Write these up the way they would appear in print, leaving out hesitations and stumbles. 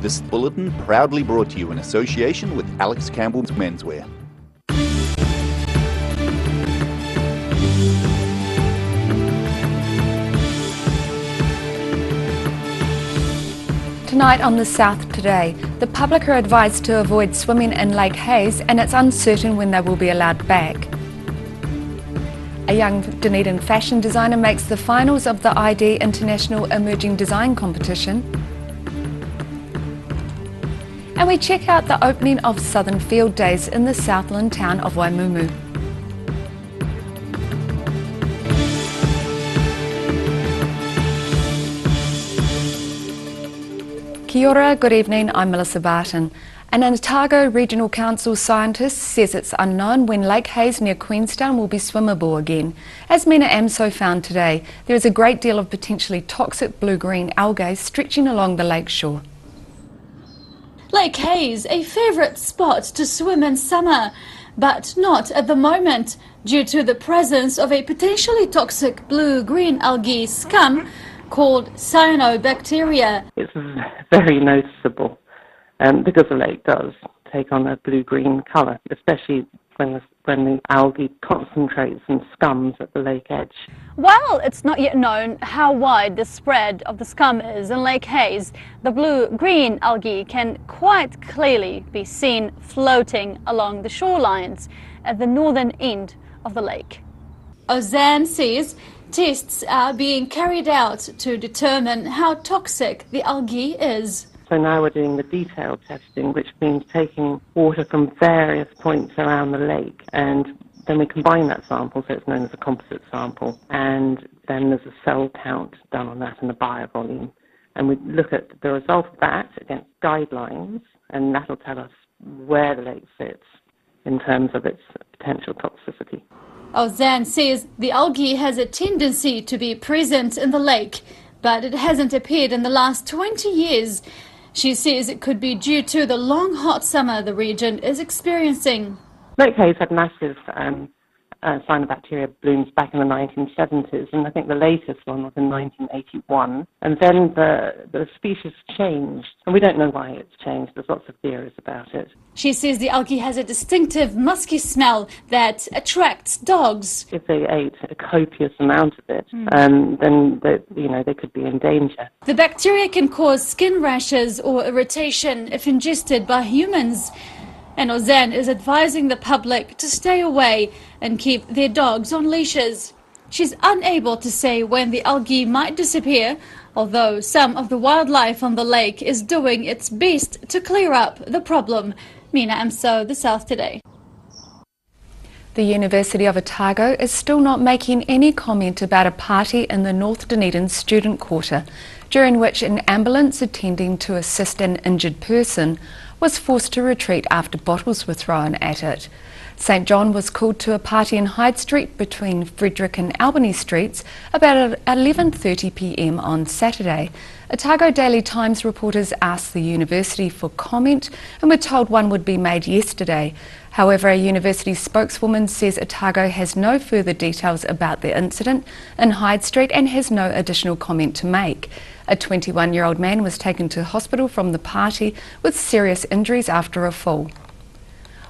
This bulletin proudly brought to you in association with Alex Campbell's Menswear. Tonight on the South Today, the public are advised to avoid swimming in Lake Hayes and it's uncertain when they will be allowed back. A young Dunedin fashion designer makes the finals of the ID International Emerging Design Competition. And we check out the opening of Southern Field Days in the Southland town of Waimumu. Kia ora, good evening, I'm Melissa Barton. An Otago Regional Council scientist says it's unknown when Lake Hayes near Queenstown will be swimmable again. As Mina Amso found today, there is a great deal of potentially toxic blue-green algae stretching along the lakeshore. Lake Hayes, a favourite spot to swim in summer, but not at the moment due to the presence of a potentially toxic blue-green algae scum called cyanobacteria. It's very noticeable because the lake does take on a blue-green colour, especially when the algae concentrates and scums at the lake edge. While it's not yet known how wide the spread of the scum is in Lake Hayes, the blue-green algae can quite clearly be seen floating along the shorelines at the northern end of the lake. Ozan says tests are being carried out to determine how toxic the algae is. So now we're doing the detailed testing, which means taking water from various points around the lake, and then we combine that sample, so it's known as a composite sample, and then there's a cell count done on that and a biovolume. And we look at the result of that against guidelines, and that'll tell us where the lake sits in terms of its potential toxicity. Ozan says the algae has a tendency to be present in the lake, but it hasn't appeared in the last 20 years. She says it could be due to the long hot summer the region is experiencing. Lake Hayes had massive cyanobacteria blooms back in the 1970s, and I think the latest one was in 1981. And then the species changed, and we don't know why it's changed. There's lots of theories about it. She says the algae has a distinctive musky smell that attracts dogs. If they ate a copious amount of it, then they could be in danger. The bacteria can cause skin rashes or irritation if ingested by humans. And Ozan is advising the public to stay away and keep their dogs on leashes. She's unable to say when the algae might disappear, although some of the wildlife on the lake is doing its best to clear up the problem. Mina Amso, The South Today. The University of Otago is still not making any comment about a party in the North Dunedin student quarter, during which an ambulance attending to assist an injured person was forced to retreat after bottles were thrown at it. St John was called to a party in Hyde Street between Frederick and Albany Streets about 11:30 p.m. on Saturday. Otago Daily Times reporters asked the university for comment and were told one would be made yesterday. However, a university spokeswoman says Otago has no further details about the incident in Hyde Street and has no additional comment to make. A 21-year-old man was taken to hospital from the party with serious injuries after a fall.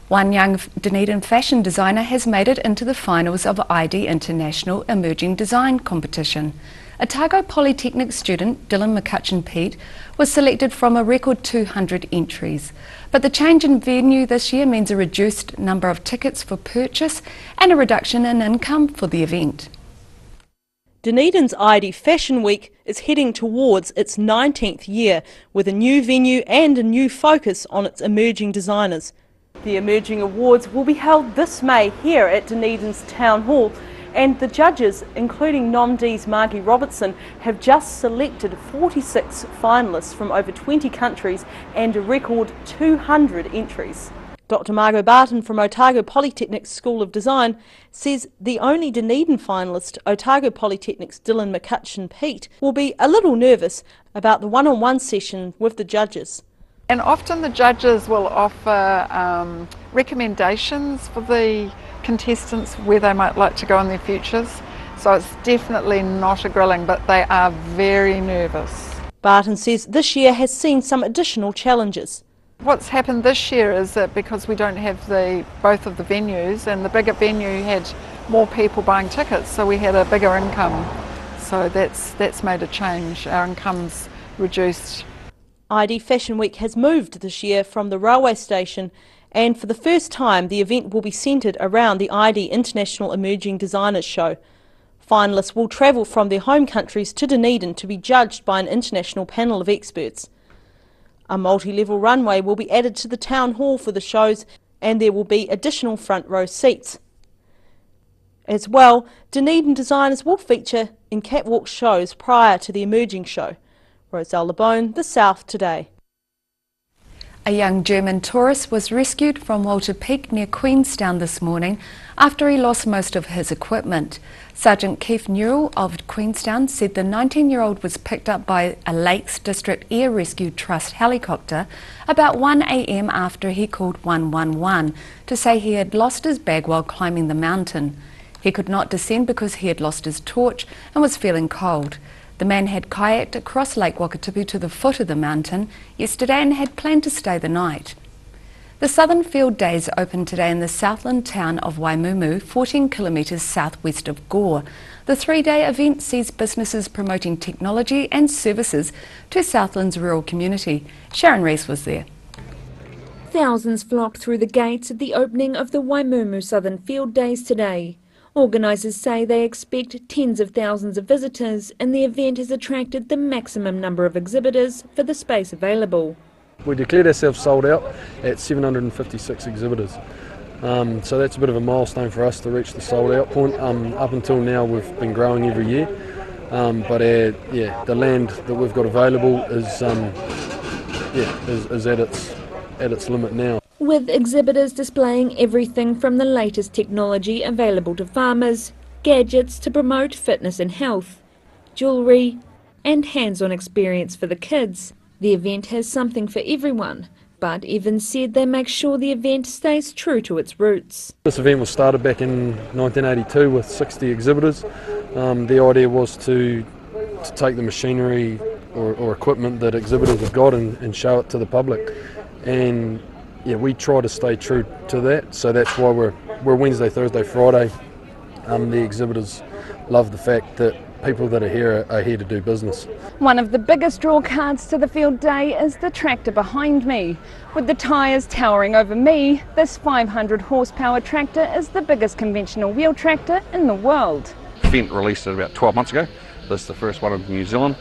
One young Dunedin fashion designer has made it into the finals of ID International Emerging Design Competition. Otago Polytechnic student Dylan McCutcheon-Pete was selected from a record 200 entries. But the change in venue this year means a reduced number of tickets for purchase and a reduction in income for the event. Dunedin's ID Fashion Week is heading towards its 19th year with a new venue and a new focus on its emerging designers. The Emerging Awards will be held this May here at Dunedin's Town Hall, and the judges, including NomD's Margie Robertson, have just selected 46 finalists from over 20 countries and a record 200 entries. Dr Margot Barton from Otago Polytechnic School of Design says the only Dunedin finalist, Otago Polytechnic's Dylan McCutcheon-Pete, will be a little nervous about the one-on-one session with the judges. And often the judges will offer recommendations for the contestants where they might like to go in their futures. So it's definitely not a grilling, but they are very nervous. Barton says this year has seen some additional challenges. What's happened this year is that because we don't have both of the venues, and the bigger venue had more people buying tickets, so we had a bigger income. So that's made a change. Our income's reduced. ID Fashion Week has moved this year from the railway station, and for the first time the event will be centred around the ID International Emerging Designers Show. Finalists will travel from their home countries to Dunedin to be judged by an international panel of experts. A multi-level runway will be added to the town hall for the shows, and there will be additional front row seats. As well, Dunedin designers will feature in catwalk shows prior to the emerging show. Roselle LeBone, The South Today. A young German tourist was rescued from Walter Peak near Queenstown this morning after he lost most of his equipment. Sergeant Keith Newell of Queenstown said the 19-year-old was picked up by a Lakes District Air Rescue Trust helicopter about 1 a.m. after he called 111 to say he had lost his bag while climbing the mountain. He could not descend because he had lost his torch and was feeling cold. The man had kayaked across Lake Wakatipu to the foot of the mountain yesterday and had planned to stay the night. The Southern Field Days opened today in the southland town of Waimumu, 14 kilometres southwest of Gore. The three-day event sees businesses promoting technology and services to Southland's rural community. Sharon Rees was there. Thousands flocked through the gates at the opening of the Waimumu Southern Field Days today. Organisers say they expect tens of thousands of visitors, and the event has attracted the maximum number of exhibitors for the space available. We declared ourselves sold out at 756 exhibitors. So that's a bit of a milestone for us to reach the sold out point. Up until now we've been growing every year, but the land that we've got available is at its limit now. With exhibitors displaying everything from the latest technology available to farmers, gadgets to promote fitness and health, jewellery and hands-on experience for the kids. The event has something for everyone, but Evans said they make sure the event stays true to its roots. This event was started back in 1982 with 60 exhibitors. The idea was to take the machinery or equipment that exhibitors have got and show it to the public. And yeah, we try to stay true to that, so that's why we're Wednesday, Thursday, Friday. The exhibitors love the fact that people that are here to do business. One of the biggest draw cards to the field day is the tractor behind me. With the tyres towering over me, this 500 horsepower tractor is the biggest conventional wheel tractor in the world. Fendt released it about 12 months ago. This is the first one in New Zealand.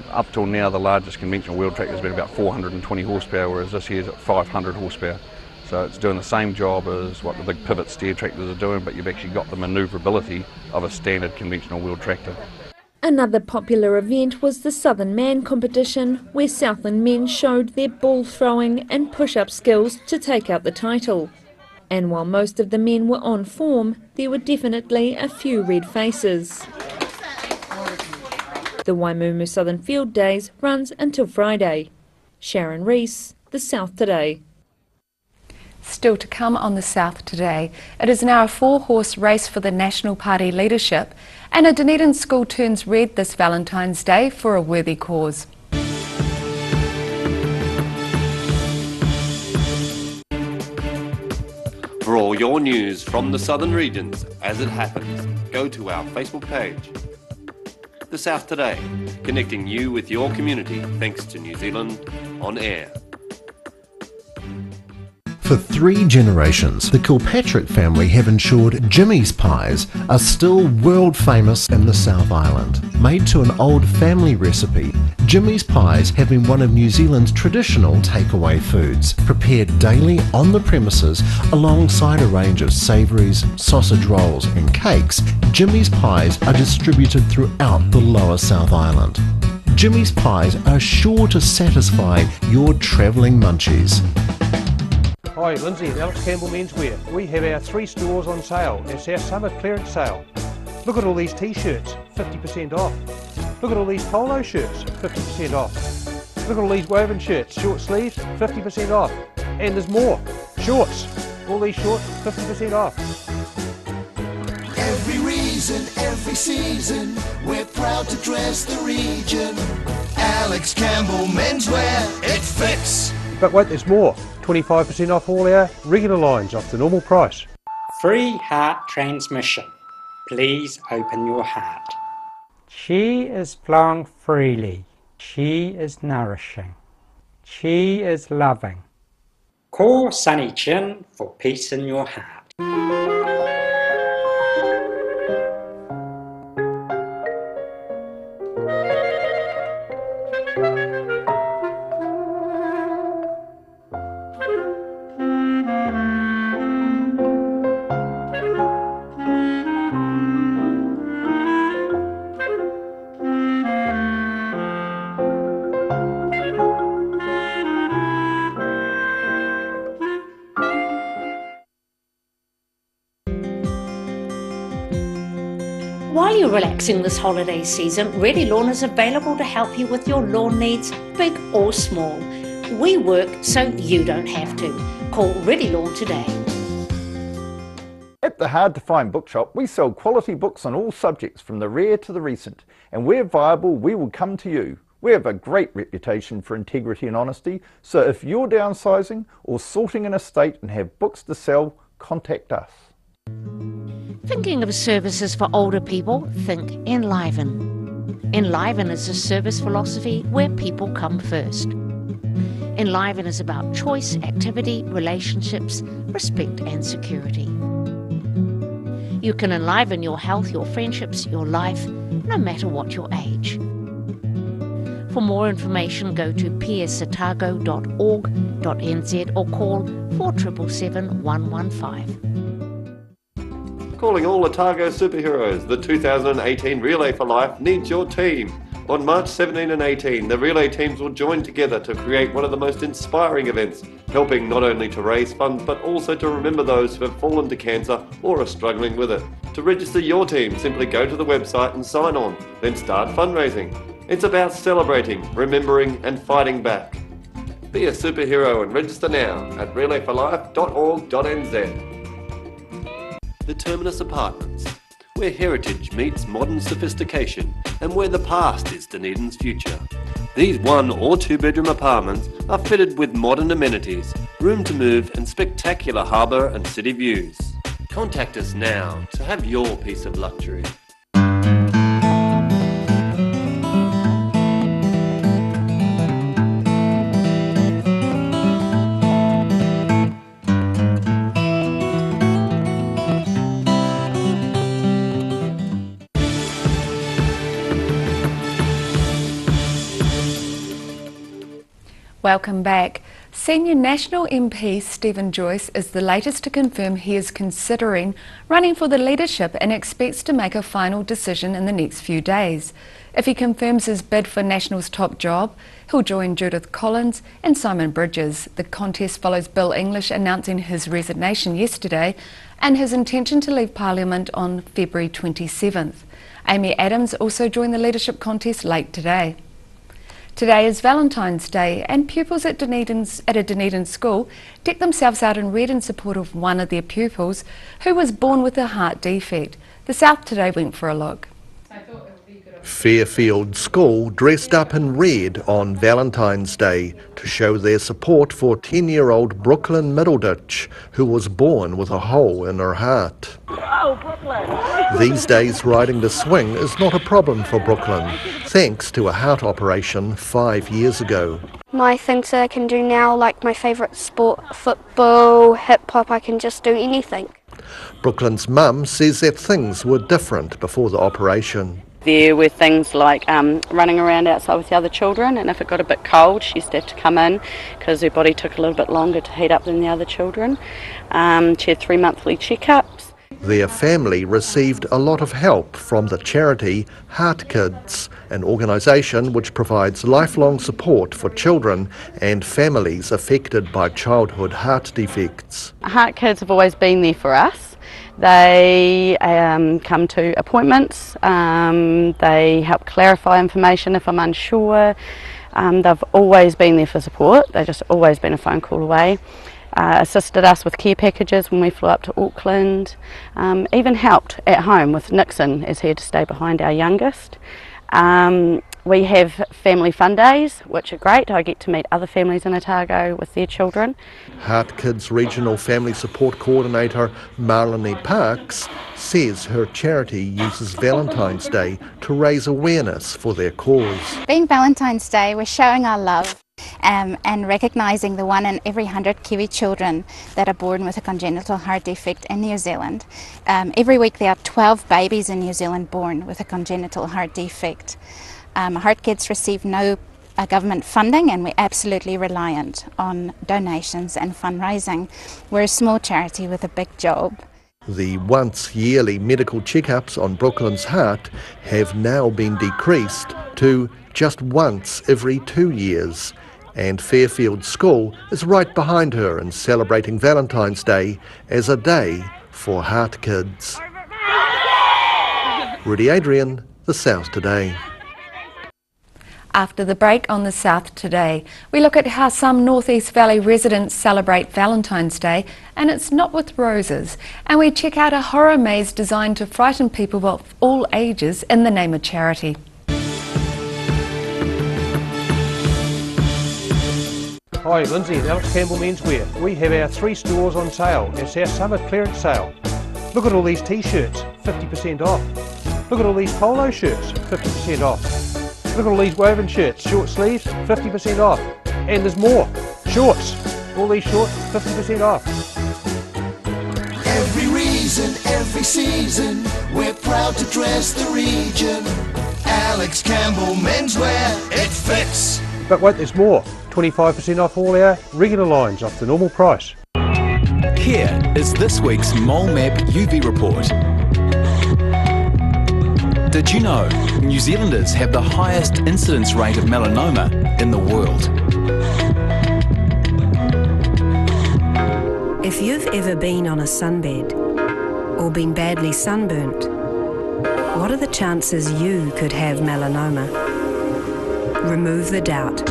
Up till now the largest conventional wheel tractor has been about 420 horsepower, whereas this year's at 500 horsepower. So it's doing the same job as what the big pivot steer tractors are doing, but you've actually got the manoeuvrability of a standard conventional wheel tractor. Another popular event was the Southern Man competition, where Southland men showed their ball throwing and push-up skills to take out the title. And while most of the men were on form, there were definitely a few red faces. The Waimumu Southern Field Days runs until Friday. Sharon Rees, The South Today. Still to come on The South Today, it is now a 4-horse race for the National Party leadership, and a Dunedin school turns red this Valentine's Day for a worthy cause. For all your news from the southern regions as it happens, go to our Facebook page. The South Today, connecting you with your community thanks to New Zealand On Air. For 3 generations, the Kilpatrick family have ensured Jimmy's pies are still world famous in the South Island. Made to an old family recipe, Jimmy's pies have been one of New Zealand's traditional takeaway foods, prepared daily on the premises alongside a range of savouries, sausage rolls and cakes. Jimmy's pies are distributed throughout the lower South Island. Jimmy's pies are sure to satisfy your travelling munchies. Hi, Lindsay at Alex Campbell Menswear. We have our 3 stores on sale. It's our summer clearance sale. Look at all these t-shirts, 50% off. Look at all these polo shirts, 50% off. Look at all these woven shirts, short sleeves, 50% off. And there's more. Shorts, all these shorts, 50% off. Every reason, every season, we're proud to dress the region. Alex Campbell Menswear, it fits. But wait, there's more. 25% off all our regular lines off the normal price. Free heart transmission. Please open your heart. Chi is flowing freely. Chi is nourishing. Chi is loving. Call Sunny Chin for peace in your heart. While you're relaxing this holiday season, Ready Lawn is available to help you with your lawn needs, big or small. We work so you don't have to. Call Ready Lawn today. At the Hard to Find Bookshop, we sell quality books on all subjects from the rare to the recent, and where viable, we will come to you. We have a great reputation for integrity and honesty, so if you're downsizing or sorting an estate and have books to sell, contact us. Thinking of services for older people? Think Enliven. Enliven is a service philosophy where people come first. Enliven is about choice, activity, relationships, respect and security. You can enliven your health, your friendships, your life, no matter what your age. For more information, go to psotago.org.nz or call 4777 115. Calling all Otago superheroes, the 2018 Relay for Life needs your team. On March 17 and 18, the relay teams will join together to create one of the most inspiring events, helping not only to raise funds but also to remember those who have fallen to cancer or are struggling with it. To register your team, simply go to the website and sign on, then start fundraising. It's about celebrating, remembering and fighting back. Be a superhero and register now at relayforlife.org.nz. The Terminus Apartments, where heritage meets modern sophistication and where the past is Dunedin's future. These 1 or 2 bedroom apartments are fitted with modern amenities, room to move and spectacular harbour and city views. Contact us now to have your piece of luxury. Welcome back. Senior National MP Stephen Joyce is the latest to confirm he is considering running for the leadership and expects to make a final decision in the next few days. If he confirms his bid for National's top job, he'll join Judith Collins and Simon Bridges. The contest follows Bill English announcing his resignation yesterday and his intention to leave Parliament on February 27th. Amy Adams also joined the leadership contest late today. Today is Valentine's Day and pupils at a Dunedin school decked themselves out in red in support of one of their pupils who was born with a heart defect. The South Today went for a look. Fairfield School dressed up in red on Valentine's Day to show their support for 10-year-old Brooklyn Middleditch, who was born with a hole in her heart. Oh, Brooklyn! These days riding the swing is not a problem for Brooklyn, thanks to a heart operation 5 years ago. My things that I can do now, like my favourite sport, football, hip-hop, I can just do anything. Brooklyn's mum says that things were different before the operation. There were things like running around outside with the other children, and if it got a bit cold she used to have to come in because her body took a little bit longer to heat up than the other children. She had 3 monthly checkups. Their family received a lot of help from the charity Heart Kids, an organisation which provides lifelong support for children and families affected by childhood heart defects. Heart Kids have always been there for us. They come to appointments, they help clarify information if I'm unsure. They've always been there for support, they've just always been a phone call away. Assisted us with care packages when we flew up to Auckland, even helped at home with Nixon as he had to stay behind our youngest. We have family fun days, which are great. I get to meet other families in Otago with their children. Heart Kids Regional Family Support Coordinator Marlene Parks says her charity uses Valentine's Day to raise awareness for their cause. Being Valentine's Day, we're showing our love and recognising the 1 in every 100 Kiwi children that are born with a congenital heart defect in New Zealand. Every week there are 12 babies in New Zealand born with a congenital heart defect. Heart Kids receive no government funding, and we're absolutely reliant on donations and fundraising. We're a small charity with a big job. The once yearly medical checkups on Brooklyn's heart have now been decreased to just once every 2 years. And Fairfield School is right behind her in celebrating Valentine's Day as a day for Heart Kids. Rudy Adrian, The South Today. After the break on the South Today, we look at how some North East Valley residents celebrate Valentine's Day, and it's not with roses. And we check out a horror maze designed to frighten people of all ages in the name of charity. Hi, Lindsay and Alex Campbell Menswear. We have our 3 stores on sale. It's our summer clearance sale. Look at all these t-shirts, 50% off. Look at all these polo shirts, 50% off. Look at all these woven shirts, short sleeves, 50% off. And there's more. Shorts, all these shorts, 50% off. Every reason, every season, we're proud to dress the region. Alex Campbell Menswear, it fits. But wait, there's more. 25% off all our regular lines off the normal price. Here is this week's Mole Map UV report. Did you know New Zealanders have the highest incidence rate of melanoma in the world? If you've ever been on a sunbed or been badly sunburnt, what are the chances you could have melanoma? Remove the doubt.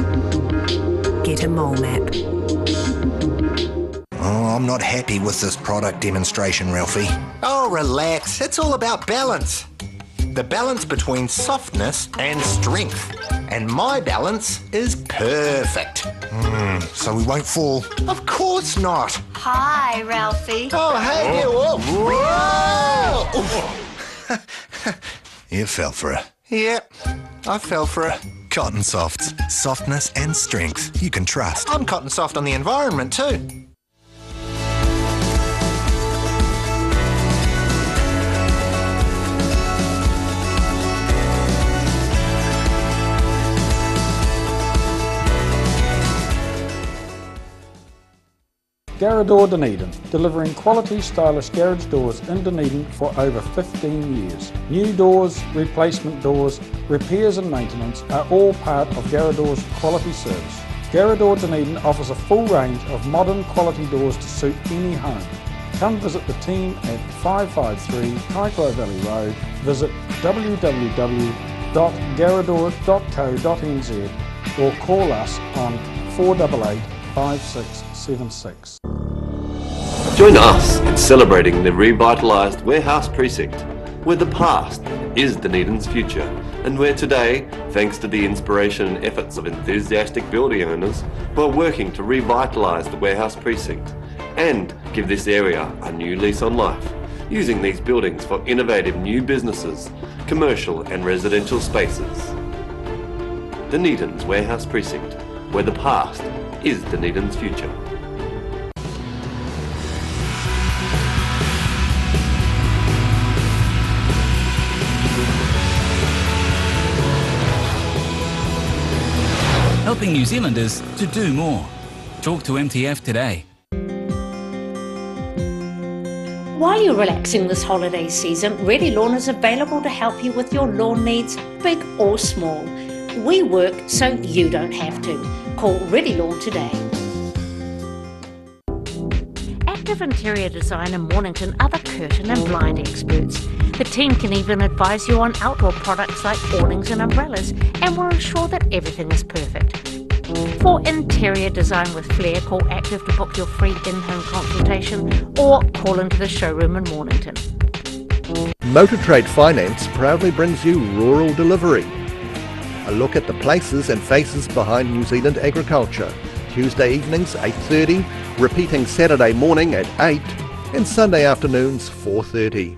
Get a mole map. Oh, I'm not happy with this product demonstration, Ralphie. Oh, relax. It's all about balance. The balance between softness and strength. And my balance is perfect. So we won't fall. Of course not. Hi, Ralphie. Oh, hey, you. Whoa. You fell for it. Yep, I fell for it. Cotton Softs. Softness and strength you can trust. I'm cotton soft on the environment too. Garage Dunedin, delivering quality stylish garage doors in Dunedin for over 15 years. New doors, replacement doors, repairs and maintenance are all part of Garage quality service. Garage Dunedin offers a full range of modern quality doors to suit any home. Come visit the team at 553 Kaikoai Valley Road, visit www.garador.co.nz or call us on 488 5676. Join us in celebrating the revitalised warehouse precinct, where the past is Dunedin's future, and where today, thanks to the inspiration and efforts of enthusiastic building owners, we're working to revitalise the warehouse precinct and give this area a new lease on life, using these buildings for innovative new businesses, commercial and residential spaces. Dunedin's warehouse precinct, where the past is Dunedin's future. Helping New Zealanders to do more. Talk to MTF today. While you're relaxing this holiday season, Ready Lawn is available to help you with your lawn needs, big or small. We work so you don't have to. Call Ready Lawn today. Active interior designer Mornington are the curtain and blind experts. The team can even advise you on outdoor products like awnings and umbrellas, and will ensure that everything is perfect. For interior design with flair, call Active to book your free in-home consultation or call into the showroom in Mornington. Motor Trade Finance proudly brings you rural delivery. A look at the places and faces behind New Zealand agriculture. Tuesday evenings 8:30, repeating Saturday morning at 8 and Sunday afternoons 4:30.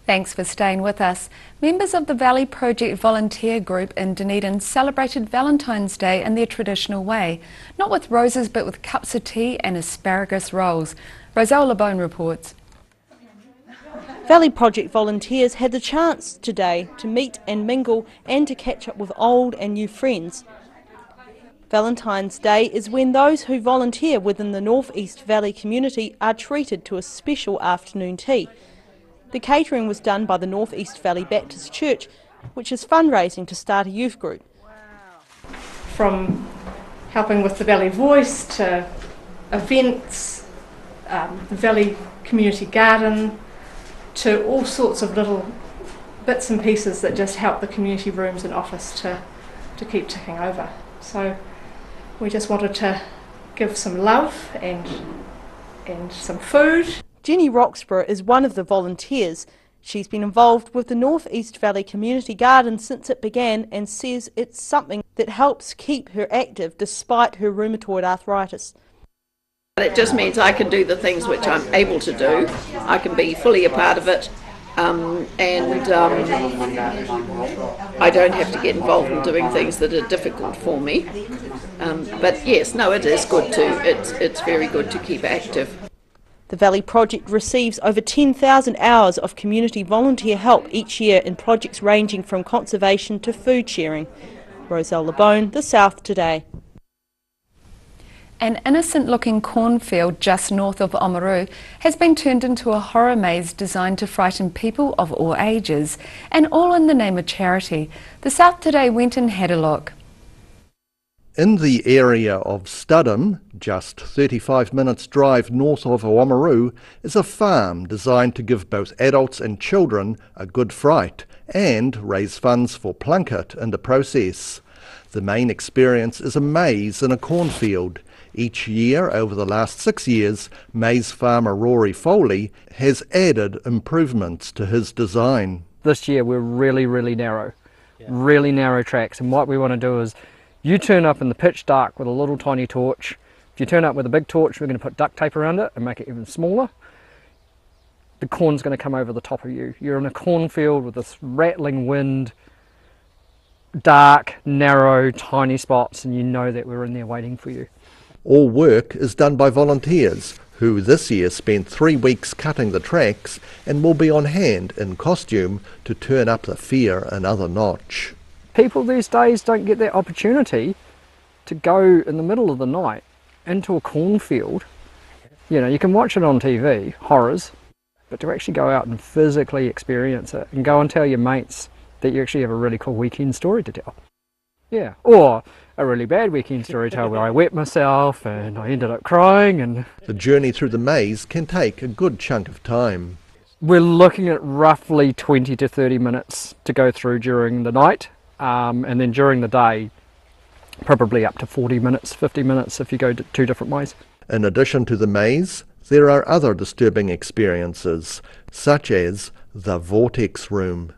Thanks for staying with us. Members of the Valley Project volunteer group in Dunedin celebrated Valentine's Day in their traditional way, not with roses but with cups of tea and asparagus rolls. Roselle LeBone reports. Valley Project volunteers had the chance today to meet and mingle and to catch up with old and new friends. Valentine's Day is when those who volunteer within the North East Valley community are treated to a special afternoon tea. The catering was done by the North East Valley Baptist Church, which is fundraising to start a youth group. From helping with the Valley Voice to events, the Valley Community Garden, to all sorts of little bits and pieces that just help the community rooms and office to keep ticking over. So we just wanted to give some love and some food. Jenny Roxburgh is one of the volunteers. She's been involved with the North East Valley Community Garden since it began and says it's something that helps keep her active despite her rheumatoid arthritis. It just means I can do the things which I'm able to do. I can be fully a part of it and I don't have to get involved in doing things that are difficult for me. But yes, no, it is good it's very good to keep active. The Valley Project receives over 10,000 hours of community volunteer help each year in projects ranging from conservation to food sharing. Roselle LeBone, The South Today. An innocent-looking cornfield just north of Oamaru has been turned into a horror maze designed to frighten people of all ages, and all in the name of charity. The South Today went and had a look. In the area of Studham, just 35 minutes drive north of Oamaru, is a farm designed to give both adults and children a good fright and raise funds for Plunkett in the process. The main experience is a maze in a cornfield. Each year over the last 6 years, maze farmer Rory Foley has added improvements to his design. This year we're really narrow tracks, and what we want to do is you turn up in the pitch dark with a little tiny torch. If you turn up with a big torch, we're going to put duct tape around it and make it even smaller. The corn's going to come over the top of you. You're in a cornfield with this rattling wind, dark, narrow, tiny spots, and you know that we're in there waiting for you. All work is done by volunteers, who this year spent 3 weeks cutting the tracks and will be on hand in costume to turn up the fear another notch. People these days don't get that opportunity to go in the middle of the night into a cornfield. You know, you can watch it on TV, horrors, but to actually go out and physically experience it and go and tell your mates that you actually have a really cool weekend story to tell. Yeah, or a really bad weekend story to tell where I wet myself and I ended up crying. And the journey through the maze can take a good chunk of time. We're looking at roughly 20 to 30 minutes to go through during the night. And then during the day, probably up to 40 minutes, 50 minutes if you go 2 different ways. In addition to the maze, there are other disturbing experiences, such as the Vortex Room.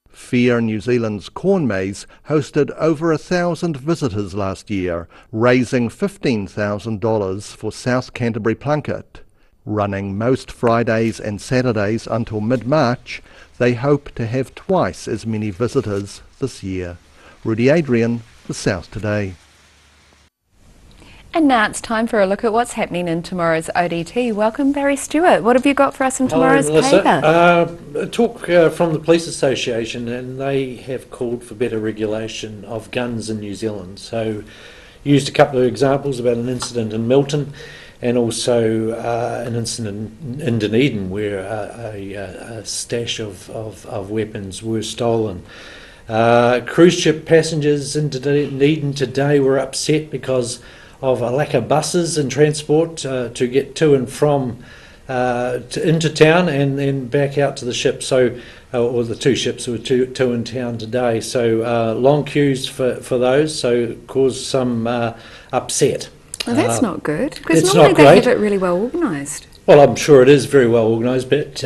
Fear New Zealand's corn maze hosted over 1,000 visitors last year, raising $15,000 for South Canterbury Plunkett. Running most Fridays and Saturdays until mid-March, they hope to have twice as many visitors this year. Rudy Adrian, The South Today. And now it's time for a look at what's happening in tomorrow's ODT. Welcome, Barry Stewart. What have you got for us in tomorrow's paper? A talk from the Police Association, and they have called for better regulation of guns in New Zealand. So used a couple of examples about an incident in Milton and also an incident in Dunedin where a stash of weapons were stolen. Cruise ship passengers in Dunedin today were upset because of a lack of buses and transport to get to and from into town and then back out to the ship. So, or the two ships, there were two in town today. So long queues for those, so caused some upset. Well, that's not good, because it's normally not they great. have it really well organised. Well, I'm sure it is very well organised, but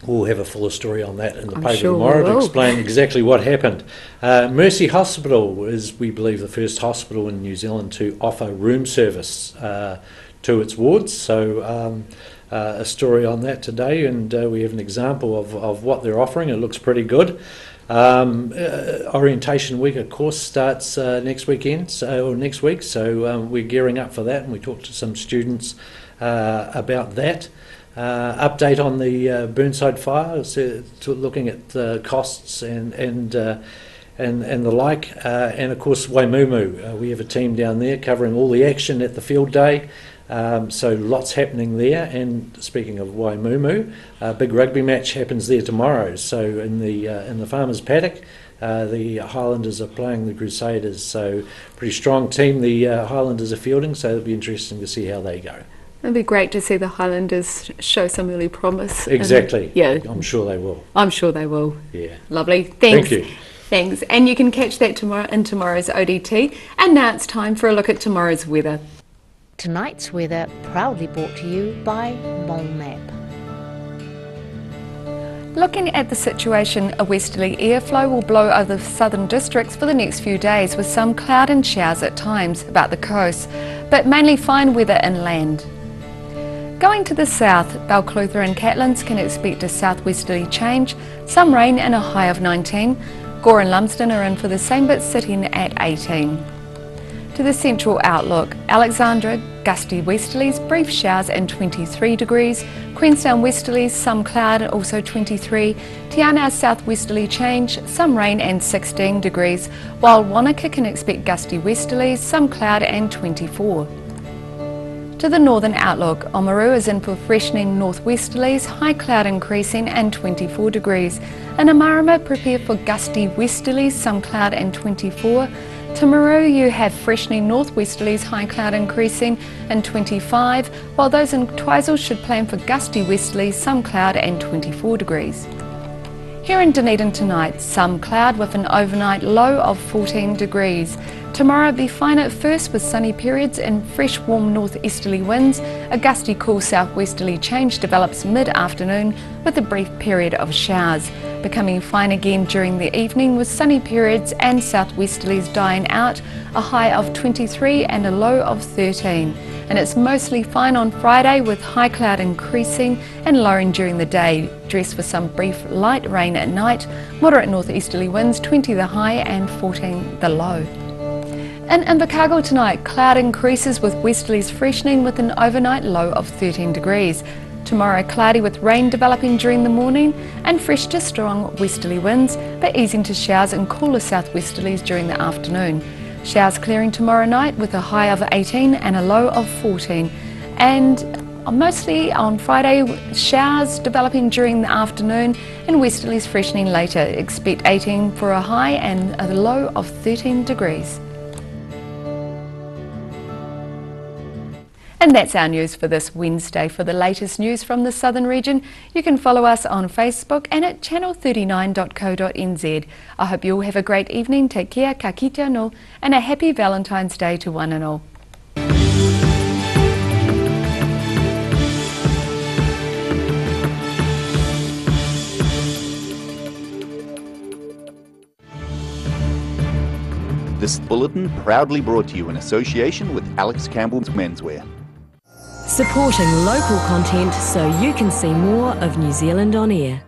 we'll have a fuller story on that in the paper tomorrow to explain exactly what happened. Mercy Hospital is, we believe, the first hospital in New Zealand to offer room service to its wards. So a story on that today, and we have an example of what they're offering. It looks pretty good. Orientation week, of course, starts next weekend, or next week, so we're gearing up for that, and we talked to some students about that. Update on the Burnside fire, so looking at the costs and the like, and of course Waimumu. We have a team down there covering all the action at the field day. So lots happening there, and speaking of Waimumu, a big rugby match happens there tomorrow. So in the Farmers Paddock, the Highlanders are playing the Crusaders. So pretty strong team the Highlanders are fielding. So it'll be interesting to see how they go. It'd be great to see the Highlanders show some early promise. Exactly. Yeah, I'm sure they will. I'm sure they will. Yeah. Lovely. Thanks. Thank you. Thanks. And you can catch that tomorrow in tomorrow's ODT. And now it's time for a look at tomorrow's weather. Tonight's weather proudly brought to you by MolMap. Looking at the situation, a westerly airflow will blow over the southern districts for the next few days, with some cloud and showers at times about the coast, but mainly fine weather inland. Going to the south, Balclutha and Catlins can expect a southwesterly change, some rain and a high of 19. Gore and Lumsden are in for the same, but sitting at 18. To the central outlook, Alexandra, gusty westerlies, brief showers and 23 degrees. Queenstown westerlies, some cloud and also 23. Te Anau southwesterly change, some rain and 16 degrees, while Wanaka can expect gusty westerlies, some cloud and 24. To the northern outlook, Oamaru is in for freshening northwesterlies, high cloud increasing and 24 degrees. In Amarama, prepare for gusty westerlies, some cloud and 24. Timaru, you have freshening northwesterlies, high cloud increasing and 25, while those in Twizel should plan for gusty westerlies, some cloud and 24 degrees. Here in Dunedin tonight, some cloud with an overnight low of 14 degrees. Tomorrow be fine at first with sunny periods and fresh warm northeasterly winds. A gusty cool southwesterly change develops mid-afternoon with a brief period of showers, becoming fine again during the evening with sunny periods and southwesterlies dying out, a high of 23 and a low of 13. And it's mostly fine on Friday with high cloud increasing and lowering during the day. Dress for some brief light rain at night, moderate northeasterly winds, 20 the high and 14 the low. In Invercargill tonight, cloud increases with westerlies freshening with an overnight low of 13 degrees. Tomorrow cloudy with rain developing during the morning and fresh to strong westerly winds, but easing to showers and cooler southwesterlies during the afternoon. Showers clearing tomorrow night with a high of 18 and a low of 14. And mostly on Friday, showers developing during the afternoon and westerlies freshening later. Expect 18 for a high and a low of 13 degrees. And that's our news for this Wednesday. For the latest news from the Southern region, you can follow us on Facebook and at channel39.co.nz. I hope you all have a great evening. Take care, ka kite anō, and a happy Valentine's Day to one and all. This bulletin proudly brought to you in association with Alex Campbell's Menswear. Supporting local content so you can see more of New Zealand on air.